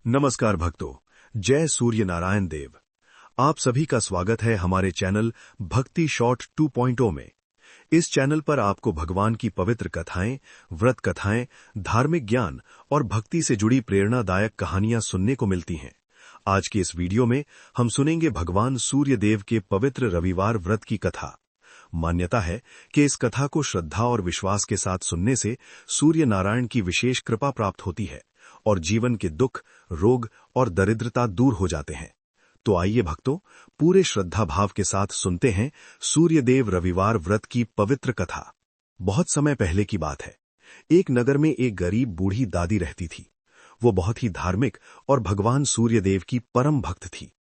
नमस्कार भक्तों, जय सूर्य नारायण देव। आप सभी का स्वागत है हमारे चैनल भक्ति शॉर्ट 2.0 में। इस चैनल पर आपको भगवान की पवित्र कथाएं, व्रत कथाएं, धार्मिक ज्ञान और भक्ति से जुड़ी प्रेरणादायक कहानियां सुनने को मिलती हैं। आज के इस वीडियो में हम सुनेंगे भगवान सूर्य देव के पवित्र रविवार व्रत की कथा। मान्यता है कि इस कथा को श्रद्धा और विश्वास के साथ सुनने से सूर्य नारायण की विशेष कृपा प्राप्त होती है और जीवन के दुख, रोग और दरिद्रता दूर हो जाते हैं। तो आइए भक्तों, पूरे श्रद्धा भाव के साथ सुनते हैं सूर्यदेव रविवार व्रत की पवित्र कथा। बहुत समय पहले की बात है। एक नगर में एक गरीब बूढ़ी दादी रहती थी। वो बहुत ही धार्मिक और भगवान सूर्यदेव की परम भक्त थी।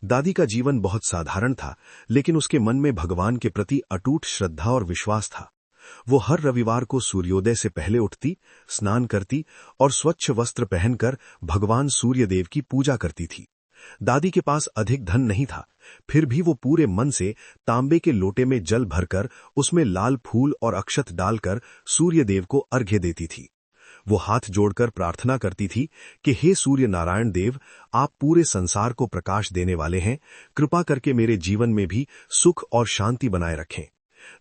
दादी का जीवन बहुत साधारण था, लेकिन उसके मन में भगवान के प्रति अटूट श्रद्धा और विश्वास था। वो हर रविवार को सूर्योदय से पहले उठती, स्नान करती और स्वच्छ वस्त्र पहनकर भगवान सूर्यदेव की पूजा करती थी। दादी के पास अधिक धन नहीं था, फिर भी वो पूरे मन से तांबे के लोटे में जल भरकर उसमें लाल फूल और अक्षत डालकर सूर्यदेव को अर्घ्य देती थी। वो हाथ जोड़कर प्रार्थना करती थी कि हे सूर्य नारायण देव, आप पूरे संसार को प्रकाश देने वाले हैं, कृपा करके मेरे जीवन में भी सुख और शांति बनाए रखें।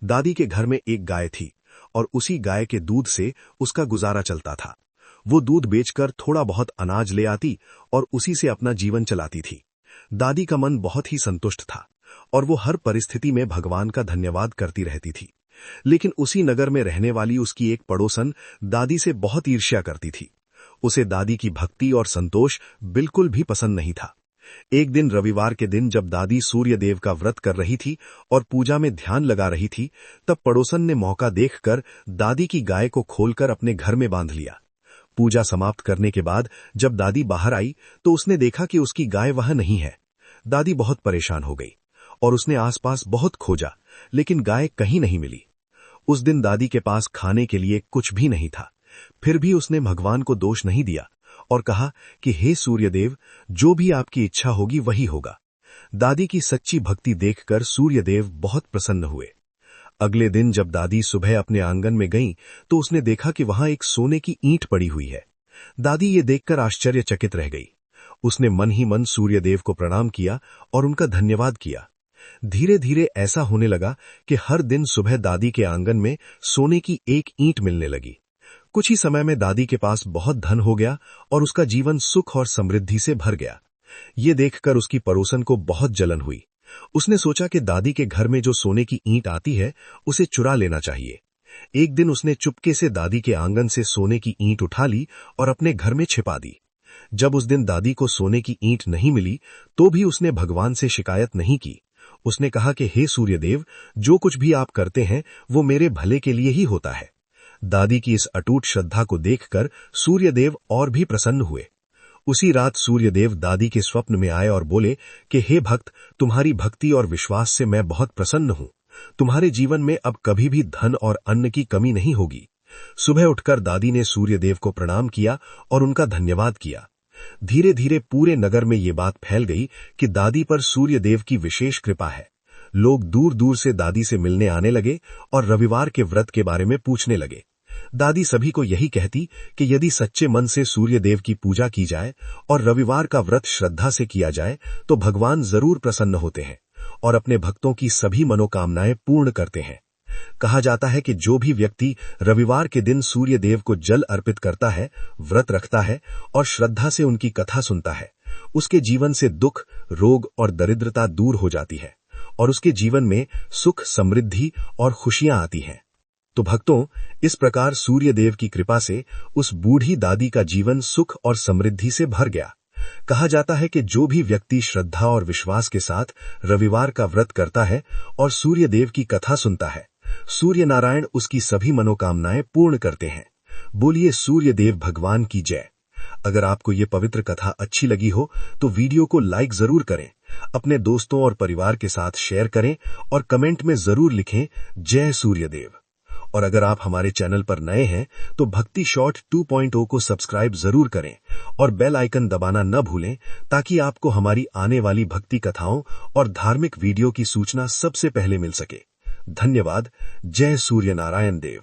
दादी के घर में एक गाय थी और उसी गाय के दूध से उसका गुजारा चलता था। वो दूध बेचकर थोड़ा बहुत अनाज ले आती और उसी से अपना जीवन चलाती थी। दादी का मन बहुत ही संतुष्ट था और वो हर परिस्थिति में भगवान का धन्यवाद करती रहती थी। लेकिन उसी नगर में रहने वाली उसकी एक पड़ोसन दादी से बहुत ईर्ष्या करती थी। उसे दादी की भक्ति और संतोष बिल्कुल भी पसंद नहीं था। एक दिन रविवार के दिन जब दादी सूर्यदेव का व्रत कर रही थी और पूजा में ध्यान लगा रही थी, तब पड़ोसन ने मौका देखकर दादी की गाय को खोलकर अपने घर में बांध लिया। पूजा समाप्त करने के बाद जब दादी बाहर आई तो उसने देखा कि उसकी गाय वहां नहीं है। दादी बहुत परेशान हो गई और उसने आसपास बहुत खोजा, लेकिन गाय कहीं नहीं मिली। उस दिन दादी के पास खाने के लिए कुछ भी नहीं था। फिर भी उसने भगवान को दोष नहीं दिया और कहा कि हे सूर्यदेव, जो भी आपकी इच्छा होगी वही होगा। दादी की सच्ची भक्ति देखकर सूर्यदेव बहुत प्रसन्न हुए। अगले दिन जब दादी सुबह अपने आंगन में गईं, तो उसने देखा कि वहां एक सोने की ईंट पड़ी हुई है। दादी ये देखकर आश्चर्यचकित रह गई। उसने मन ही मन सूर्यदेव को प्रणाम किया और उनका धन्यवाद किया। धीरे धीरे ऐसा होने लगा कि हर दिन सुबह दादी के आंगन में सोने की एक ईंट मिलने लगी। कुछ ही समय में दादी के पास बहुत धन हो गया और उसका जीवन सुख और समृद्धि से भर गया। ये देखकर उसकी पड़ोसन को बहुत जलन हुई। उसने सोचा कि दादी के घर में जो सोने की ईंट आती है, उसे चुरा लेना चाहिए। एक दिन उसने चुपके से दादी के आंगन से सोने की ईंट उठा ली और अपने घर में छिपा दी। जब उस दिन दादी को सोने की ईंट नहीं मिली, तो भी उसने भगवान से शिकायत नहीं की। उसने कहा कि हे सूर्यदेव, जो कुछ भी आप करते हैं वो मेरे भले के लिए ही होता है। दादी की इस अटूट श्रद्धा को देखकर सूर्यदेव और भी प्रसन्न हुए। उसी रात सूर्यदेव दादी के स्वप्न में आए और बोले कि हे भक्त, तुम्हारी भक्ति और विश्वास से मैं बहुत प्रसन्न हूं। तुम्हारे जीवन में अब कभी भी धन और अन्न की कमी नहीं होगी। सुबह उठकर दादी ने सूर्यदेव को प्रणाम किया और उनका धन्यवाद किया। धीरे धीरे पूरे नगर में ये बात फैल गई कि दादी पर सूर्यदेव की विशेष कृपा है। लोग दूर दूर से दादी से मिलने आने लगे और रविवार के व्रत के बारे में पूछने लगे। दादी सभी को यही कहती कि यदि सच्चे मन से सूर्यदेव की पूजा की जाए और रविवार का व्रत श्रद्धा से किया जाए तो भगवान जरूर प्रसन्न होते हैं और अपने भक्तों की सभी मनोकामनाएं पूर्ण करते हैं। कहा जाता है कि जो भी व्यक्ति रविवार के दिन सूर्यदेव को जल अर्पित करता है, व्रत रखता है और श्रद्धा से उनकी कथा सुनता है, उसके जीवन से दुख, रोग और दरिद्रता दूर हो जाती है और उसके जीवन में सुख, समृद्धि और खुशियां आती हैं। तो भक्तों, इस प्रकार सूर्यदेव की कृपा से उस बूढ़ी दादी का जीवन सुख और समृद्धि से भर गया। कहा जाता है कि जो भी व्यक्ति श्रद्धा और विश्वास के साथ रविवार का व्रत करता है और सूर्यदेव की कथा सुनता है, सूर्य नारायण उसकी सभी मनोकामनाएं पूर्ण करते हैं। बोलिए सूर्यदेव भगवान की जय। अगर आपको ये पवित्र कथा अच्छी लगी हो तो वीडियो को लाइक जरूर करें, अपने दोस्तों और परिवार के साथ शेयर करें और कमेंट में जरूर लिखें जय सूर्यदेव। और अगर आप हमारे चैनल पर नए हैं तो भक्ति शॉर्ट 2.0 को सब्सक्राइब जरूर करें और बेल आइकन दबाना न भूलें, ताकि आपको हमारी आने वाली भक्ति कथाओं और धार्मिक वीडियो की सूचना सबसे पहले मिल सके। धन्यवाद। जय सूर्य नारायण देव।